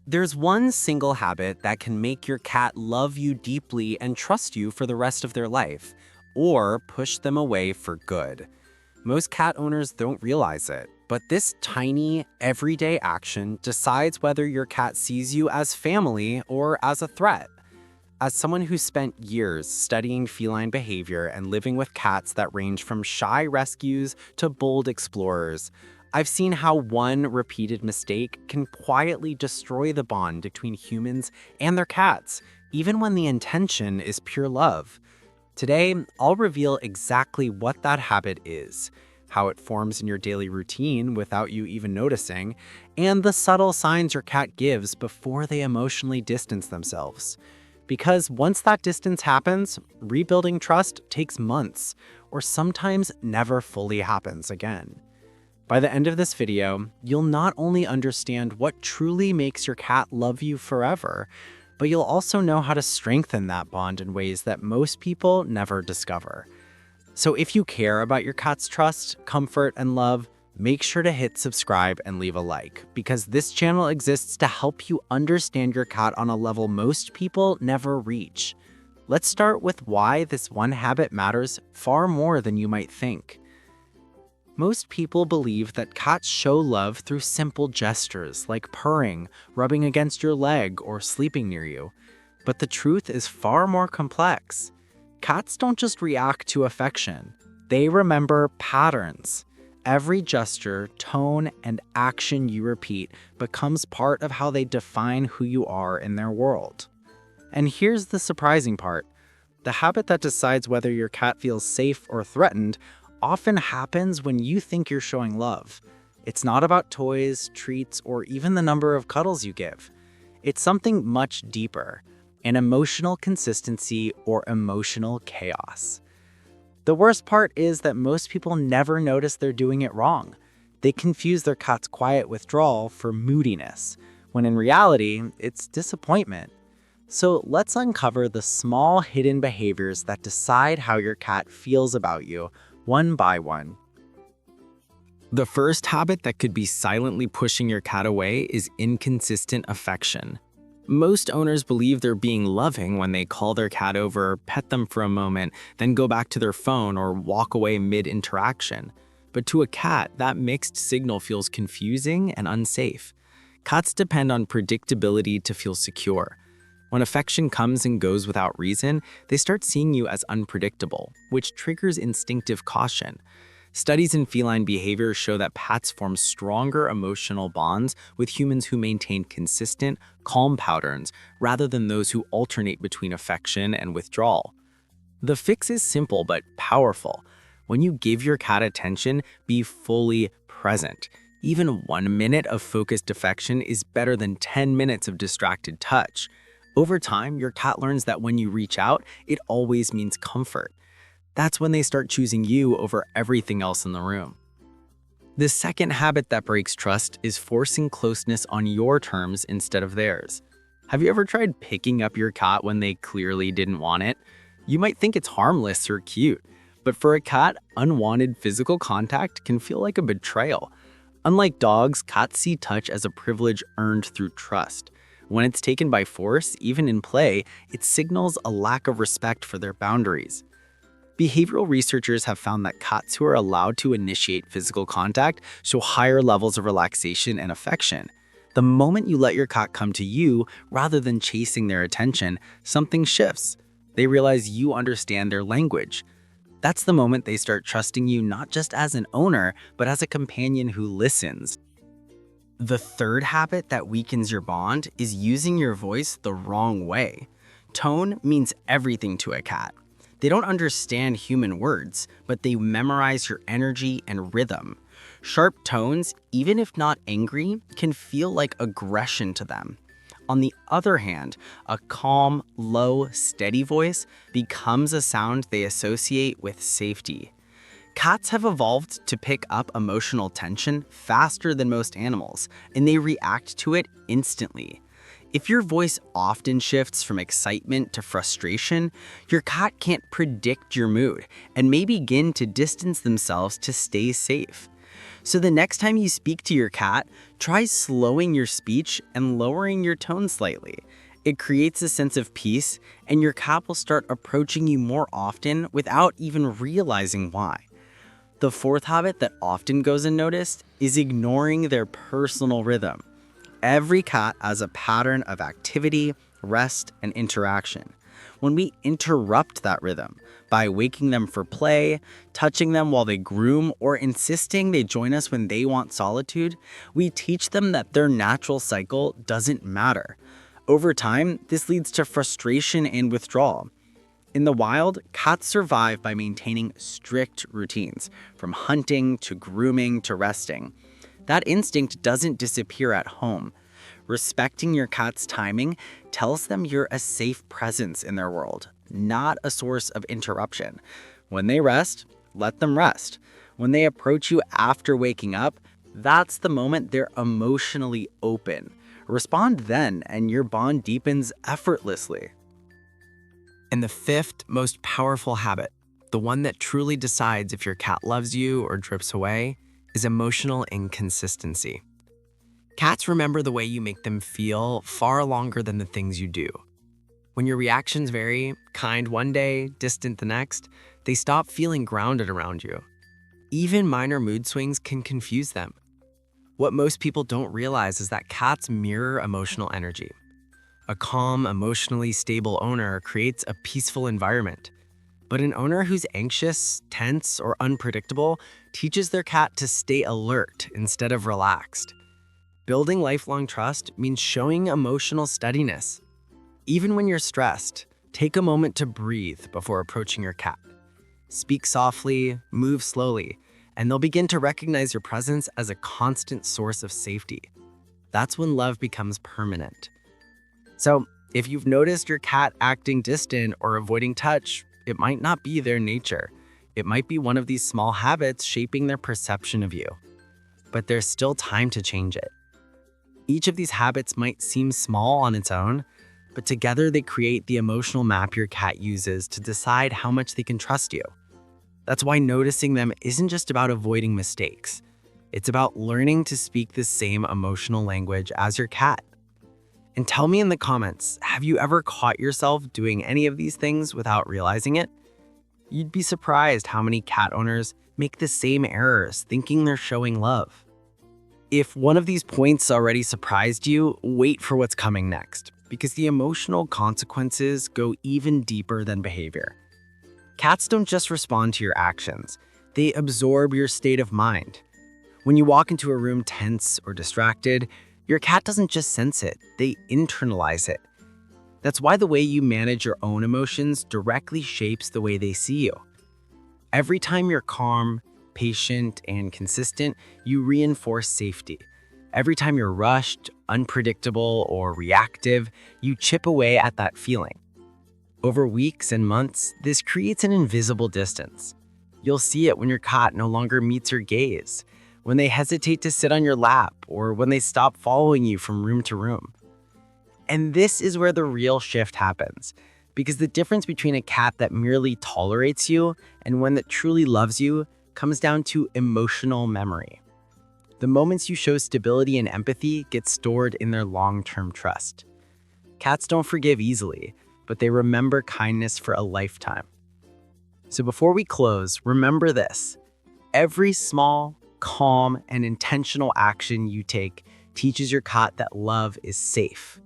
There's one single habit that can make your cat love you deeply and trust you for the rest of their life, or push them away for good. Most cat owners don't realize it, but this tiny, everyday action decides whether your cat sees you as family or as a threat. As someone who spent years studying feline behavior and living with cats that range from shy rescues to bold explorers, I've seen how one repeated mistake can quietly destroy the bond between humans and their cats, even when the intention is pure love. Today, I'll reveal exactly what that habit is, how it forms in your daily routine without you even noticing, and the subtle signs your cat gives before they emotionally distance themselves. Because once that distance happens, rebuilding trust takes months, or sometimes never fully happens again. By the end of this video, you'll not only understand what truly makes your cat love you forever, but you'll also know how to strengthen that bond in ways that most people never discover. So if you care about your cat's trust, comfort, and love, make sure to hit subscribe and leave a like, because this channel exists to help you understand your cat on a level most people never reach. Let's start with why this one habit matters far more than you might think. Most people believe that cats show love through simple gestures like purring, rubbing against your leg, or sleeping near you. But the truth is far more complex. Cats don't just react to affection, they remember patterns. Every gesture, tone, and action you repeat becomes part of how they define who you are in their world. And here's the surprising part. The habit that decides whether your cat feels safe or threatened often happens when you think you're showing love. It's not about toys, treats, or even the number of cuddles you give. It's something much deeper, an emotional consistency or emotional chaos. The worst part is that most people never notice they're doing it wrong. They confuse their cat's quiet withdrawal for moodiness, when in reality, it's disappointment. So let's uncover the small hidden behaviors that decide how your cat feels about you, one by one. The first habit that could be silently pushing your cat away is inconsistent affection. Most owners believe they're being loving when they call their cat over, pet them for a moment, then go back to their phone or walk away mid-interaction. But to a cat, that mixed signal feels confusing and unsafe. Cats depend on predictability to feel secure. When affection comes and goes without reason, they start seeing you as unpredictable, which triggers instinctive caution. Studies in feline behavior show that pets form stronger emotional bonds with humans who maintain consistent, calm patterns rather than those who alternate between affection and withdrawal. The fix is simple but powerful. When you give your cat attention, be fully present. Even 1 minute of focused affection is better than 10 minutes of distracted touch. Over time, your cat learns that when you reach out, it always means comfort. That's when they start choosing you over everything else in the room. The second habit that breaks trust is forcing closeness on your terms instead of theirs. Have you ever tried picking up your cat when they clearly didn't want it? You might think it's harmless or cute, but for a cat, unwanted physical contact can feel like a betrayal. Unlike dogs, cats see touch as a privilege earned through trust. When it's taken by force, even in play, it signals a lack of respect for their boundaries. Behavioral researchers have found that cats who are allowed to initiate physical contact show higher levels of relaxation and affection. The moment you let your cat come to you, rather than chasing their attention, something shifts. They realize you understand their language. That's the moment they start trusting you not just as an owner, but as a companion who listens. The third habit that weakens your bond is using your voice the wrong way. Tone means everything to a cat. They don't understand human words, but they memorize your energy and rhythm. Sharp tones, even if not angry, can feel like aggression to them. On the other hand, a calm, low, steady voice becomes a sound they associate with safety. Cats have evolved to pick up emotional tension faster than most animals, and they react to it instantly. If your voice often shifts from excitement to frustration, your cat can't predict your mood and may begin to distance themselves to stay safe. So the next time you speak to your cat, try slowing your speech and lowering your tone slightly. It creates a sense of peace, and your cat will start approaching you more often without even realizing why. The fourth habit that often goes unnoticed is ignoring their personal rhythm. Every cat has a pattern of activity, rest, and interaction. When we interrupt that rhythm by waking them for play, touching them while they groom, or insisting they join us when they want solitude, we teach them that their natural cycle doesn't matter. Over time, this leads to frustration and withdrawal. In the wild, cats survive by maintaining strict routines, from hunting to grooming to resting. That instinct doesn't disappear at home. Respecting your cat's timing tells them you're a safe presence in their world, not a source of interruption. When they rest, let them rest. When they approach you after waking up, that's the moment they're emotionally open. Respond then, and your bond deepens effortlessly. And the fifth most powerful habit, the one that truly decides if your cat loves you or drifts away, is emotional inconsistency. Cats remember the way you make them feel far longer than the things you do. When your reactions vary, kind one day, distant the next, they stop feeling grounded around you. Even minor mood swings can confuse them. What most people don't realize is that cats mirror emotional energy. A calm, emotionally stable owner creates a peaceful environment. But an owner who's anxious, tense, or unpredictable teaches their cat to stay alert instead of relaxed. Building lifelong trust means showing emotional steadiness. Even when you're stressed, take a moment to breathe before approaching your cat. Speak softly, move slowly, and they'll begin to recognize your presence as a constant source of safety. That's when love becomes permanent. So, if you've noticed your cat acting distant or avoiding touch, it might not be their nature. It might be one of these small habits shaping their perception of you. But there's still time to change it. Each of these habits might seem small on its own, but together they create the emotional map your cat uses to decide how much they can trust you. That's why noticing them isn't just about avoiding mistakes. It's about learning to speak the same emotional language as your cat. And tell me in the comments, have you ever caught yourself doing any of these things without realizing it? You'd be surprised how many cat owners make the same errors thinking they're showing love. If one of these points already surprised you, wait for what's coming next, because the emotional consequences go even deeper than behavior. Cats don't just respond to your actions, they absorb your state of mind. When you walk into a room tense or distracted, your cat doesn't just sense it, they internalize it. That's why the way you manage your own emotions directly shapes the way they see you. Every time you're calm, patient, and consistent, you reinforce safety. Every time you're rushed, unpredictable, or reactive, you chip away at that feeling. Over weeks and months, this creates an invisible distance. You'll see it when your cat no longer meets your gaze, when they hesitate to sit on your lap, or when they stop following you from room to room. And this is where the real shift happens, because the difference between a cat that merely tolerates you and one that truly loves you comes down to emotional memory. The moments you show stability and empathy get stored in their long-term trust. Cats don't forgive easily, but they remember kindness for a lifetime. So before we close, remember this. Every small, calm, and intentional action you take teaches your cat that love is safe.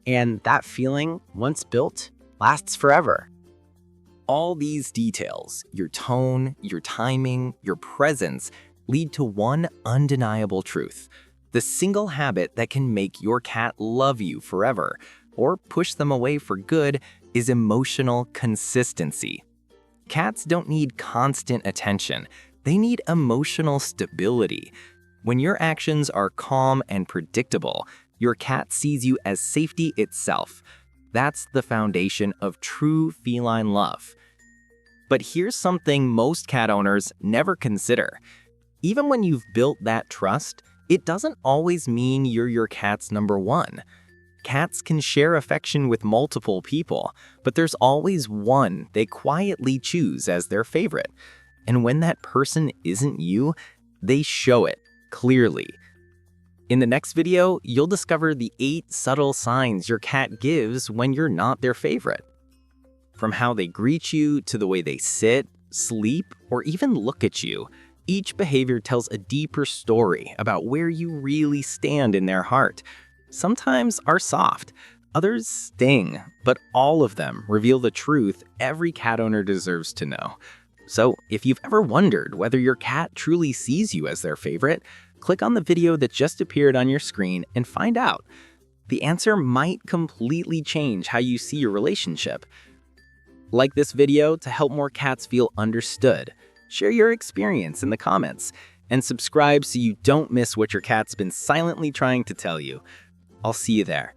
And that feeling, once built, lasts forever. All these details, your tone, your timing, your presence, lead to one undeniable truth. The single habit that can make your cat love you forever, or push them away for good, is emotional consistency. Cats don't need constant attention. They need emotional stability. When your actions are calm and predictable, your cat sees you as safety itself. That's the foundation of true feline love. But here's something most cat owners never consider. Even when you've built that trust, it doesn't always mean you're your cat's number one. Cats can share affection with multiple people, but there's always one they quietly choose as their favorite. And when that person isn't you, They show it clearly. In the next video, you'll discover the 8 subtle signs your cat gives when you're not their favorite. From how they greet you to the way they sit, sleep, or even look at you, each behavior tells a deeper story about where you really stand in their heart. Sometimes are soft, others sting, but all of them reveal the truth every cat owner deserves to know. So if you've ever wondered whether your cat truly sees you as their favorite, click on the video that just appeared on your screen and find out. The answer might completely change how you see your relationship. Like this video to help more cats feel understood. Share your experience in the comments, and subscribe so you don't miss what your cat's been silently trying to tell you. I'll see you there.